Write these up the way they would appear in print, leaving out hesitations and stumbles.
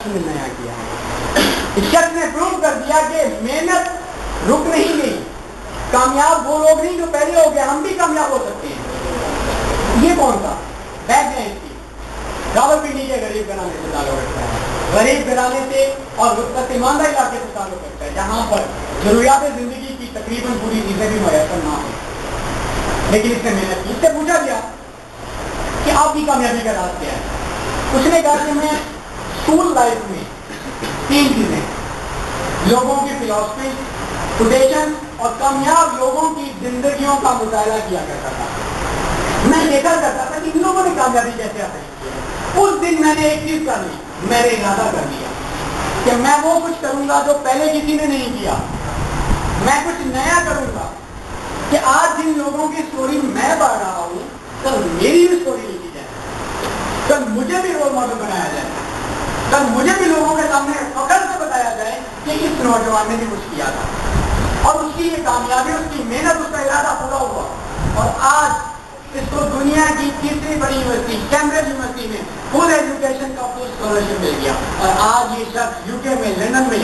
نیا کیا اس شخص نے پروو کر دیا کہ محنت رک نہیں گئی. کامیاب وہ لوگ نہیں جو پہلے ہو گئے, ہم بھی کامیاب ہو سکتے ہیں. یہ کون تھا؟ بیک گراؤنڈ کی راولپنڈی کے غریب گھرانے سے تعلق رکھتا ہے, غریب گھرانے سے اور پسماندہ علاقے سے تعلق رکھتا ہے جہاں پر ضروریات زندگی کی تقریباً پوری چیزیں بھی میسر نہ ہوں, لیکن اس نے محنت کی. اس سے پوچھا گیا کہ آپ کی کامیابی کا راز کیا ہے؟ اس نے کہا کہ میں اسکول لائف میں 3 چیزیں, لوگوں کی فلاسفی, کوٹیشن اور کامیاب لوگوں کی زندگیوں کا مطالعہ کیا کرتا تھا. میں دیکھا کرتا تھا کہ ان لوگوں نے کامیابی کیسے حاصل کی ہے. اس دن میں نے ایک چیز کر لی, میں نے ارادہ کر لیا کہ میں وہ کچھ کروں گا جو پہلے کسی نے نہیں کیا. میں کچھ نیا کروں گا کہ آج جن لوگوں کی سٹوری میں پڑھ رہا ہوں کل میری بھی سٹوری لکھی جائے, کل مجھے بھی رول ماڈل بنایا جائے, کل مجھے بھی لوگوں کے سامنے فخر سے بتایا جائے کہ اس نوجوان نے بھی کچھ کیا تھا اور اس کی یہ کامیابی, اس کی محنت, اس کا ارادہ پورا ہوا. اور آج اس کو دنیا کی تیسری بڑی یونیورسٹی کیمبرج یونیورسٹی میں فل ایجوکیشن کا فل اسکالرشپ مل گیا. اور آج یہ شخص UK میں, لندن میں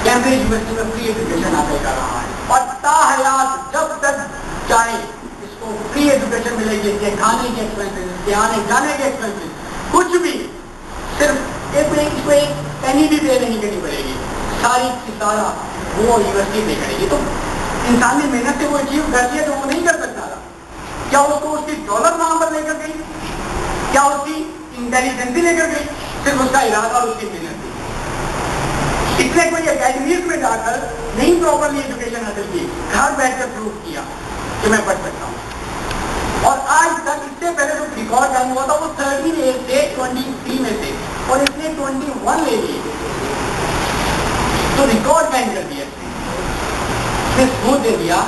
کیمبرج یونیورسٹی میں فری ایجوکیشن حاصل کر رہا ہے. اور تا حیات جب تک چاہے اس کو فری ایجوکیشن ملے گی. کہ کھانے کے ایکسپینسز, کے آنے جانے کے ایکسپینسز, کچھ بھی, صرف اس کو ایک پینی بھی پے نہیں کرنی پڑے گی. ساری کی سارا وہ یونیورسٹی پے کرے گی. تو انسان نے محنت سے وہ اچیو کر لیا جو وہ نہیں کر سکتا تھا. کیا اس کو اس کی دولت وہاں پر لے کر گئی, کیا اس کی انٹیلیجنسی لے کر گئی, صرف اس کا ارادہ اور اس کی محنت تھی. اس نے کوئی اکیڈمیز میں جا کر نہیں پراپرلی ایجوکیشن حاصل کی, گھر بیٹھ کر پروف کیا کہ میں پڑھ سکتا ہوں. اور آج تک اس سے پہلے جو ریکارڈ ٹائم ہوا تھا وہ 13 ایج سے 23 میں سے, اور اس نے 21 لے لیے. تو ریکارڈ ٹائم کر دیا اس نے ثبوت دے دیا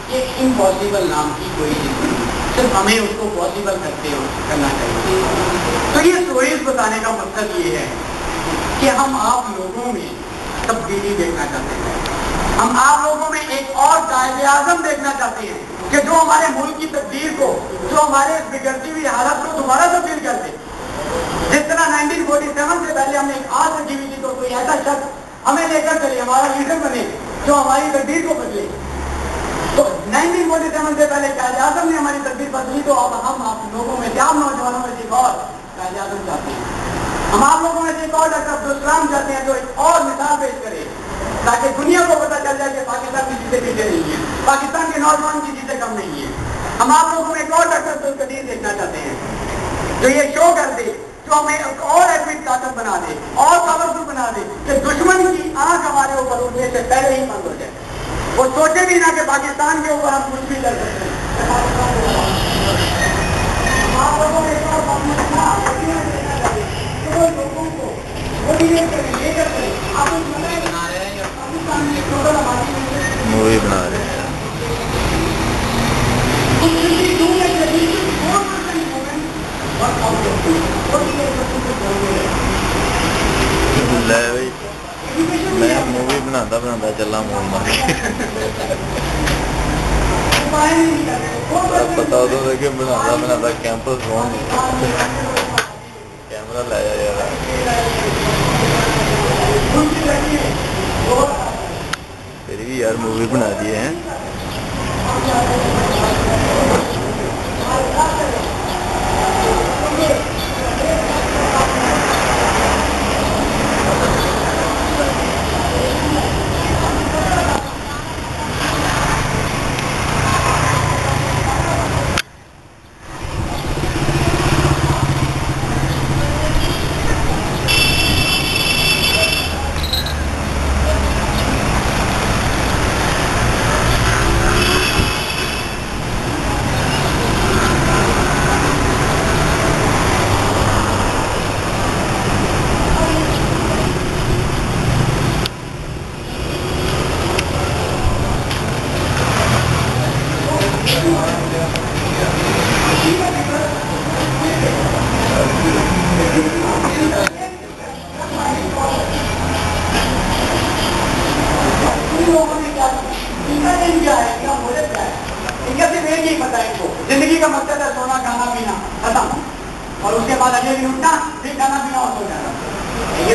کہ امپاسبل نام کی کوئی چیز نہیں, صرف ہمیں اس کو پاسبل کرنا چاہیے. تو یہ اسٹوریز بتانے کا مقصد یہ ہے کہ ہم آپ لوگوں میں تبدیلی دیکھنا چاہتے ہیں. ہم آپ لوگوں میں ایک اور قائد اعظم دیکھنا چاہتے ہیں کہ جو ہمارے ملک کی تقدیر کو, جو ہمارے اس بگڑتی ہوئی حالت کو دوبارہ تبدیل کر دے. جس طرح 1947 سے پہلے ہم نے ایک آس رکھی ہوئی تھی تو کوئی ایسا شخص ہمیں لے کر چلے, ہمارا لیڈر بنے جو ہماری تقدیر کو بدلے. تو 1947 سے پہلے قائد اعظم نے ہماری تقدیر بدلی, تو اب ہم آپ لوگوں میں سے, آپ نوجوانوں میں سے ایک اور قائد اعظم چاہتے ہیں. ہم آپ لوگوں میں سے ایک اور ڈاکٹر عبدالسلام چاہتے ہیں جو ایک اور مثال پیش کرے تاکہ دنیا کو پتہ چل جائے کہ پاکستان کی چیزیں پیچھے نہیں ہیں, پاکستان کے نوجوان کی چیزیں کم نہیں ہیں. ہم آپ لوگوں میں ایک اور ڈاکٹر عبدالقدیر دیکھنا چاہتے ہیں جو یہ شو کر دے, جو ہمیں ایک اور ایڈمٹ طاقت بنا دے, اور پاورفل بنا دے کہ دشمن کی آنکھ ہمارے اوپر اٹھنے سے پہلے ہی بند ہو جائے. وہ سوچے بھی نہ کہ پاکستان کے اوپر ہم کچھ بھی کر سکتے ہیں. آپ لوگوں میں ایک اور مووی بنا رہے ہیں. میں مووی بناتا چلا مول مار کے پتا ہوتا کہ بناتا کیمپس فون کیمرہ لایا یار, پھر بھی یار مووی بنا دیے ہیں.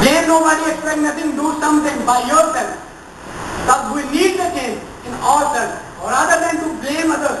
Blame nobody, expect nothing, do something by yourself. But we need the change in ourselves, rather than to blame others.